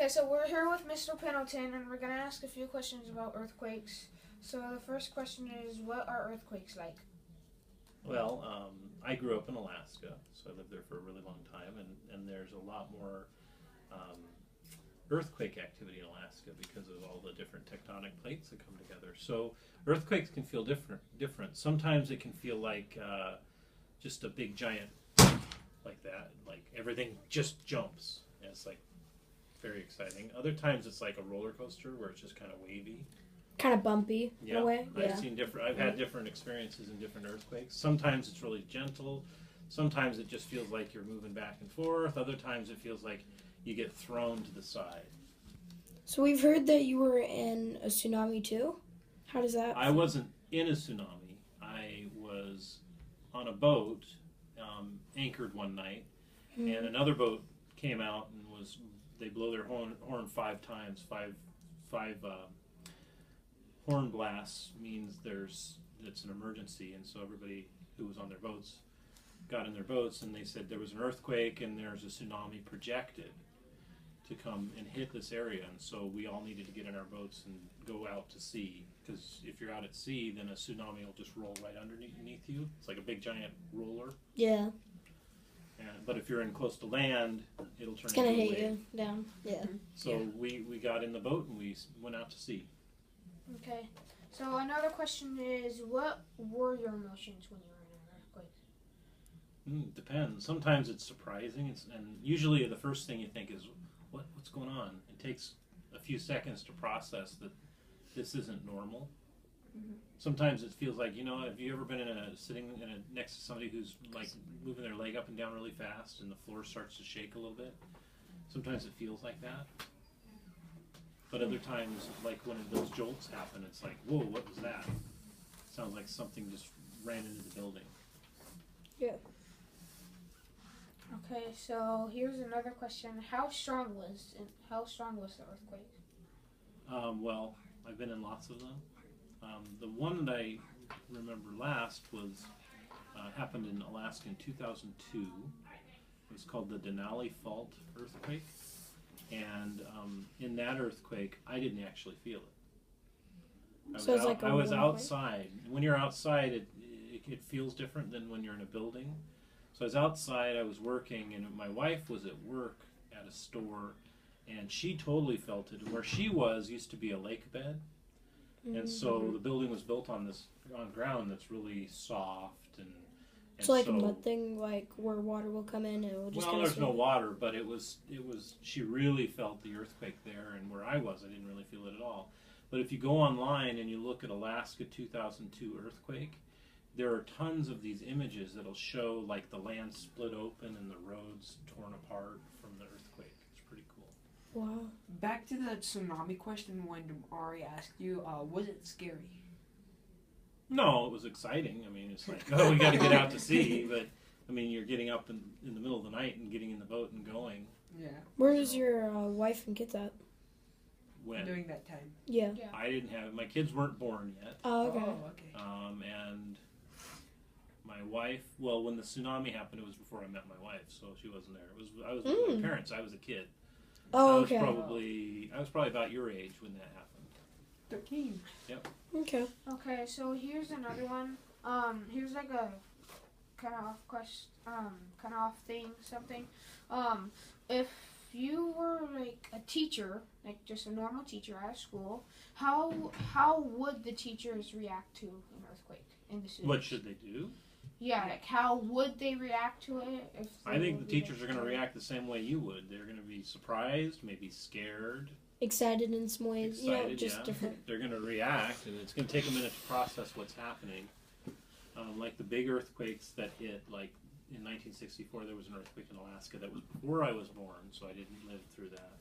Okay, so we're here with Mr. Pendleton, and we're going to ask a few questions about earthquakes. So the first question is, what are earthquakes like? Well, I grew up in Alaska, so I lived there for a really long time, and there's a lot more earthquake activity in Alaska because of all the different tectonic plates that come together. So earthquakes can feel different. Sometimes it can feel like just a big giant like that, like everything just jumps, and it's like very exciting. Other times it's like a roller coaster where it's just kind of wavy. Kind of bumpy in a way. I've had different experiences in different earthquakes. Sometimes it's really gentle. Sometimes it just feels like you're moving back and forth. Other times it feels like you get thrown to the side. So we've heard that you were in a tsunami too. How does that I wasn't in a tsunami. I was on a boat, anchored one night, and another boat came out and they blow their horn 5 times. Five horn blasts means it's an emergency, and so everybody who was on their boats got in their boats, and they said there was an earthquake and there's a tsunami projected to come and hit this area, and so we all needed to get in our boats and go out to sea, because if you're out at sea, then a tsunami will just roll right underneath you. It's like a big giant roller. Yeah. But if you're in close to land, it'll turn It's gonna into a hit wave. you down. Yeah. So we got in the boat and we went out to sea. Okay, so another question is, what were your emotions when you were in an earthquake? Depends. Sometimes it's surprising, and usually the first thing you think is, what's going on? It takes a few seconds to process that this isn't normal. Sometimes it feels like, have you ever been sitting next to somebody who's like moving their leg up and down really fast and the floor starts to shake a little bit? Sometimes it feels like that. But other times, like when those jolts happen, it's like, whoa, what was that? Sounds like something just ran into the building. Yeah. Okay, so here's another question. How strong was the earthquake? Well, I've been in lots of them. The one that I remember last happened in Alaska in 2002. It was called the Denali Fault earthquake. And in that earthquake, I didn't actually feel it. I was outside. When you're outside, it feels different than when you're in a building. So I was outside, I was working, and my wife was at work at a store, and she totally felt it. And where she was used to be a lake bed. And so the building was built on ground that's really soft and so like a mud thing, like where water will come in and it will just. Well, there's no water, but it was. She really felt the earthquake there, and where I was, I didn't really feel it at all. But if you go online and you look at Alaska 2002 earthquake, there are tons of these images that'll show like the land split open and the roads torn apart from the earthquake. It's pretty cool. Wow. Back to the tsunami question when Ari asked you, was it scary? No, it was exciting. I mean, it's like, oh, we got to get out to sea, but I mean, you're getting up in the middle of the night and getting in the boat and going. Yeah. Where was your wife and kids at? When? During that time. Yeah. I didn't have, my kids weren't born yet. Oh, okay. Oh, okay. And my wife, well, when the tsunami happened, it was before I met my wife, so she wasn't there. I was with my parents. I was a kid. Oh, okay. I was probably about your age when that happened. 13. Yep. Okay. Okay, so here's another one. Here's like a kind of off question, kind of off thing, something. If you were like a teacher, like just a normal teacher at a school, how would the teachers react to an earthquake in the students? What should they do? Yeah, like how would they react to it? I think the teachers are going to react the same way you would. They're going to be surprised, maybe scared. Excited in some ways. Excited, just different. They're going to react, and it's going to take a minute to process what's happening. Like the big earthquakes that hit, like in 1964, there was an earthquake in Alaska that was before I was born, so I didn't live through that.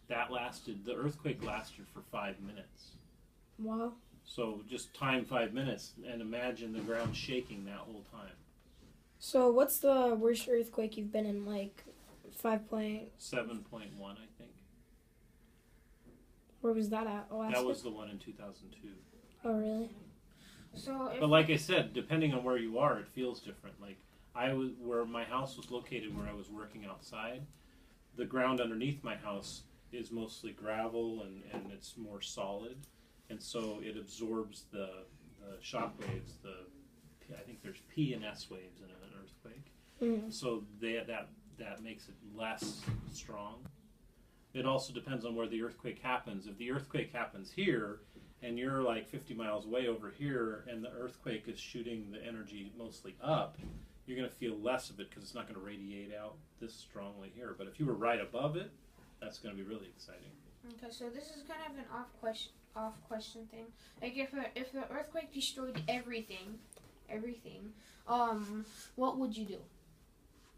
The earthquake lasted for 5 minutes. Wow. So just time 5 minutes, and imagine the ground shaking that whole time. So what's the worst earthquake you've been in? Like 7.1, I think. Where was that at? Alaska? That was the one in 2002. Oh, really? But like I said, depending on where you are, it feels different. Like where my house was located, where I was working outside, the ground underneath my house is mostly gravel and it's more solid, and so it absorbs the shock waves. I think there's P and S waves in an earthquake, so that makes it less strong. It also depends on where the earthquake happens. If the earthquake happens here, and you're like 50 miles away over here, and the earthquake is shooting the energy mostly up, you're going to feel less of it because it's not going to radiate out this strongly here. But if you were right above it, that's going to be really exciting. Okay, so this is kind of an off question thing. Like if the earthquake destroyed everything, what would you do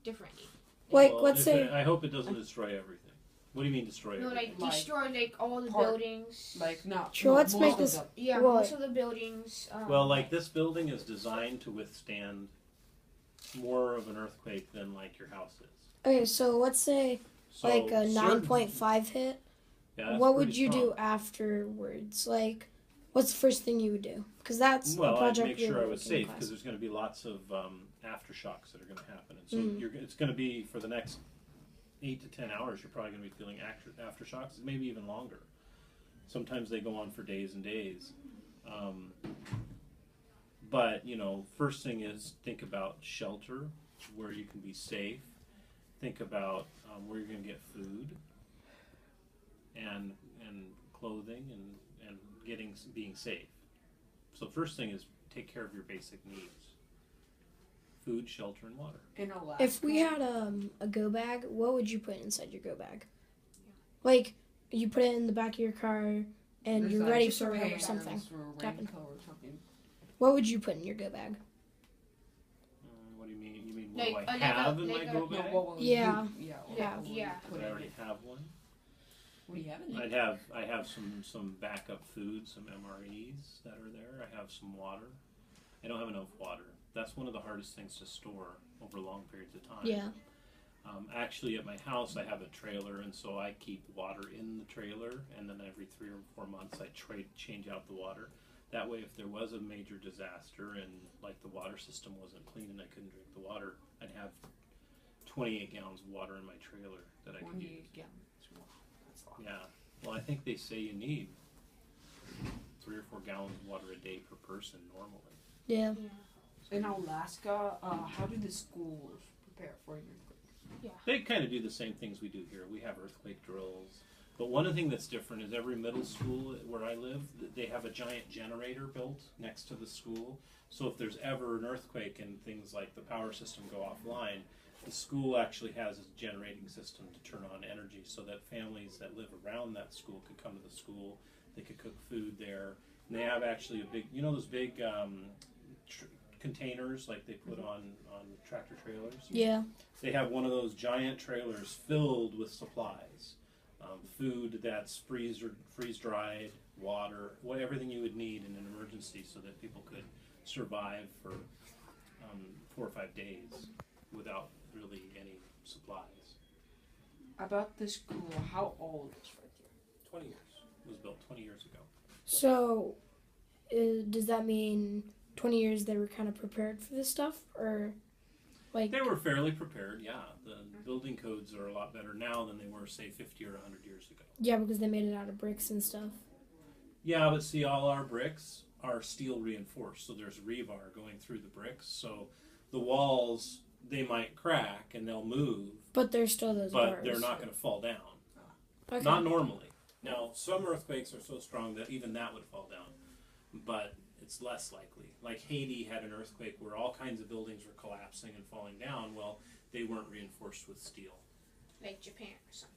differently? Like, Well, let's say. I hope it doesn't destroy everything. What do you mean destroy No, everything? like destroy like all the Part- buildings. Like not. Sure, no, let's most make of this- them. Yeah, What? most of the buildings. Well, like this building is designed to withstand more of an earthquake than like your house is. Okay, so let's say So like a certain- 9.5 hit. Yeah, that's What would pretty you do strong. afterwards? Like, what's the first thing you would do? Because that's a Well, I'd project make we sure were I was working in safe class. because there's going to be lots of aftershocks that are going to happen, and so Mm. it's going to be for the next 8 to 10 hours. You're probably going to be feeling aftershocks, maybe even longer. Sometimes they go on for days and days. But first thing is think about shelter, where you can be safe. Think about where you're going to get food and clothing and being safe. So first thing is take care of your basic needs: food, shelter, and water. In Alaska. If we had a go bag, what would you put inside your go bag? Like, you put it in the back of your car and There's you're like ready just for rain or pants something. or a Happen. raincoat or something. What would you put in your go bag? What do you mean? You mean Like, what do I like have a- in like my a- go No, bag? what will Yeah. you? Yeah. Yeah, What will yeah. you put But I in already it? have one. What do you have in there? I have some backup food, some MREs that are there. I have some water. I don't have enough water. That's one of the hardest things to store over long periods of time. Yeah. Actually, at my house, I have a trailer, and so I keep water in the trailer, and then every 3 or 4 months, I change out the water. That way, if there was a major disaster and like the water system wasn't clean and I couldn't drink the water, I'd have 28 gallons of water in my trailer that I could use. 28 gallons. Wow, that's a lot. Yeah. Well, I think they say you need 3 or 4 gallons of water a day per person normally. Yeah. In Alaska, how do the schools prepare for an earthquake? They kind of do the same things we do here. We have earthquake drills. But one thing that's different is every middle school where I live, they have a giant generator built next to the school. So if there's ever an earthquake and things like the power system go offline, the school actually has a generating system to turn on energy so that families that live around that school could come to the school. They could cook food there. And they have actually a big, those big containers like they put on tractor trailers? Yeah. They have one of those giant trailers filled with supplies. Food that's freeze-dried, water, everything you would need in an emergency so that people could survive for 4 or 5 days without really any supplies. About the school, how old is right here? 20 years. It was built 20 years ago. So, does that mean 20 years they were kind of prepared for this stuff? Or, like. They were fairly prepared, yeah. The building codes are a lot better now than they were, say, 50 or 100 years ago. Yeah, because they made it out of bricks and stuff. Yeah, but see, all our bricks are steel reinforced, so there's rebar going through the bricks. So the walls, they might crack and they'll move, But there's still those but bars. they're not going to fall down. Okay. Not normally. Now, some earthquakes are so strong that even that would fall down, but it's less likely. Like Haiti had an earthquake where all kinds of buildings were collapsing and falling down. Well, they weren't reinforced with steel. Like Japan or something.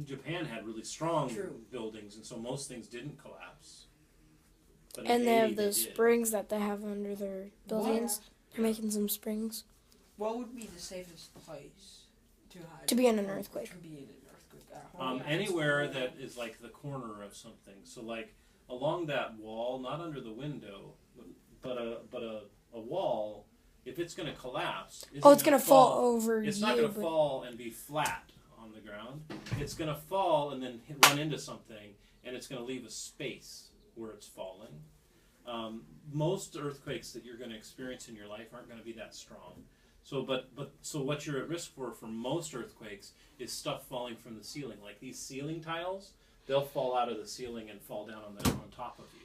Japan had really strong True. buildings, and so most things didn't collapse. But in And they Haiti, have those did. springs that they have under their buildings. They're making some springs. What would be the safest place to hide? To be in an earthquake. To be in an earthquake. At home, Anywhere that is like the corner of something. So like along that wall, not under the window, but a wall. If it's going to collapse, Oh, it's going to fall over It's you. not going to but- fall and be flat on the ground. It's going to fall and then run into something, and it's going to leave a space where it's falling. Most earthquakes that you're going to experience in your life aren't going to be that strong. So, so what you're at risk for most earthquakes is stuff falling from the ceiling. Like these ceiling tiles, they'll fall out of the ceiling and fall down on top of you.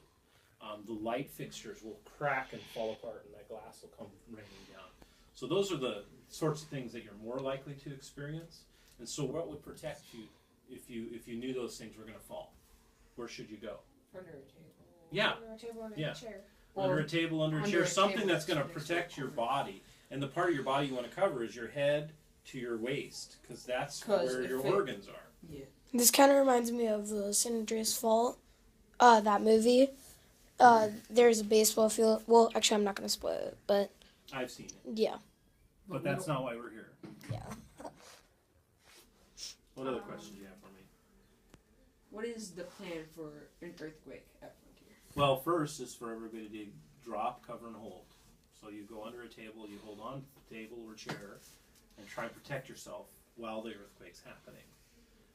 The light fixtures will crack and fall apart, and that glass will come raining down. So those are the sorts of things that you're more likely to experience. And so, what would protect you if you knew those things were going to fall? Where should you go? Under a table. Yeah. Under a table, under Yeah. a chair. Under a table, under a under chair, a something table that's going to that's next protect to your it. body. And the part of your body you want to cover is your head to your waist, because that's 'Cause where if your it- organs are. Yeah. This kind of reminds me of the San Andreas Fault, that movie. There's a baseball field. Well, actually, I'm not going to spoil it, but I've seen it, yeah. but that's not why we're here. Yeah. What other questions do you have for me? What is the plan for an earthquake at Frontier? Well, first is for everybody to drop, cover, and hold. So you go under a table, you hold on to the table or chair, and try and protect yourself while the earthquake's happening.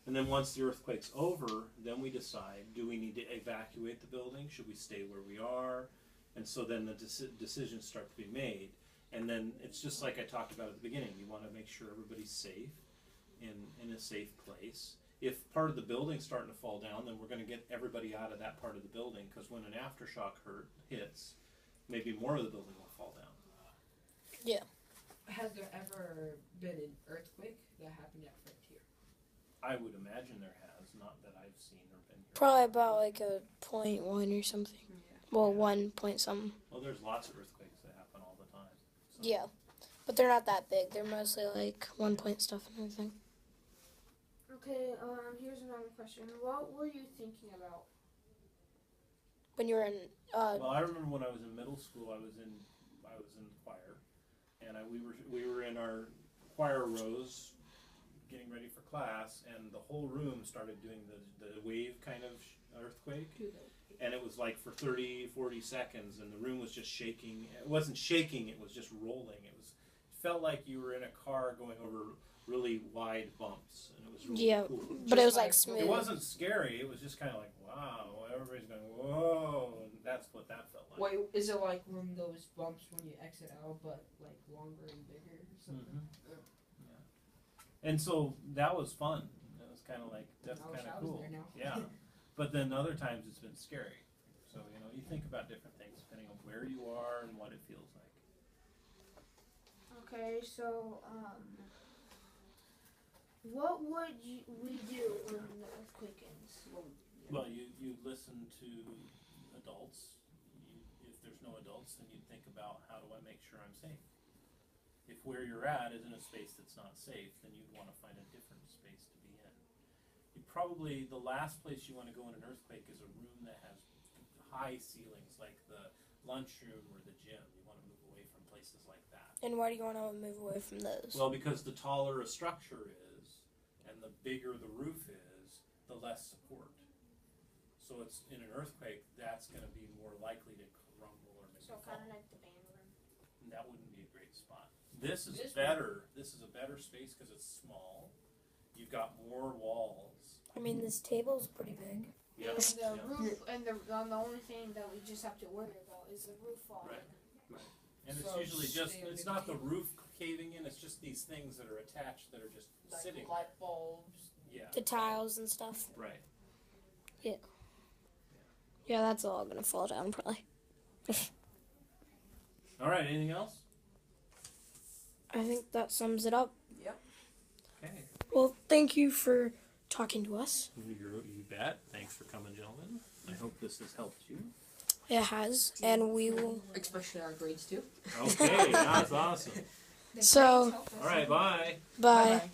And then once the earthquake's over, then we decide, do we need to evacuate the building? Should we stay where we are? And so then the decisions start to be made. And then it's just like I talked about at the beginning. You want to make sure everybody's safe in a safe place. If part of the building's starting to fall down, then we're going to get everybody out of that part of the building, because when an aftershock hits, maybe more of the building will fall down. Has there ever been an earthquake that happened at Frontier? I would imagine there has, not that I've seen or been here. Probably about like a 0.1 or something. Yeah. Well, 1 point something. Well, there's lots of earthquakes that happen all the time. So. Yeah. But they're not that big. They're mostly like 1 point stuff and everything. Okay, here's another question. What were you thinking about? When you were in, Well, I remember when I was in middle school, I was in choir, and we were in our choir rows, getting ready for class, and the whole room started doing the wave kind of earthquake, and it was like for 30, 40 seconds, and the room was just shaking. It wasn't shaking; it was just rolling. It felt like you were in a car going over really wide bumps, and it was really Yeah, cool. but it was Just like like- smooth. It wasn't scary. It was just kind of like, wow, everybody's going, whoa, and that's what that felt like. Wait, is it like one of those bumps when you exit out, but like longer and bigger or something? And so that was fun. It was kind of like, that's I wish kind I of was cool. there now. Yeah. But then other times it's been scary. So, you think about different things depending on where you are and what it feels like. Okay, so, what would we do when the earthquake ends? Well, you listen to adults. If there's no adults, then you think about, how do I make sure I'm safe? If where you're at is in a space that's not safe, then you'd want to find a different space to be in. The last place you want to go in an earthquake is a room that has high ceilings, like the lunchroom or the gym. You want to move away from places like that. And why do you want to move away from those? Well, because the taller a structure is, and the bigger the roof is, the less support. So it's in an earthquake, that's going to be more likely to crumble or maybe So, fall. kind of like the band room. And that wouldn't be a great spot. This is This better. This is a better space because it's small. You've got more walls. I mean, this table's pretty big. Yeah. And the yeah. roof, and the only thing that we just have to worry about is the roof falling. Right. And it's So usually just, stay it's under not the the roof caving in, it's just these things that are attached that are just Like sitting. light bulbs. Yeah. The tiles and stuff. Right. Yeah, that's all gonna fall down probably. All right. Anything else? I think that sums it up. Okay. Well, thank you for talking to us. You bet. Thanks for coming, gentlemen. I hope this has helped you. It has, and we will. Especially our grades too. Okay, that's awesome. So, All right, bye. bye.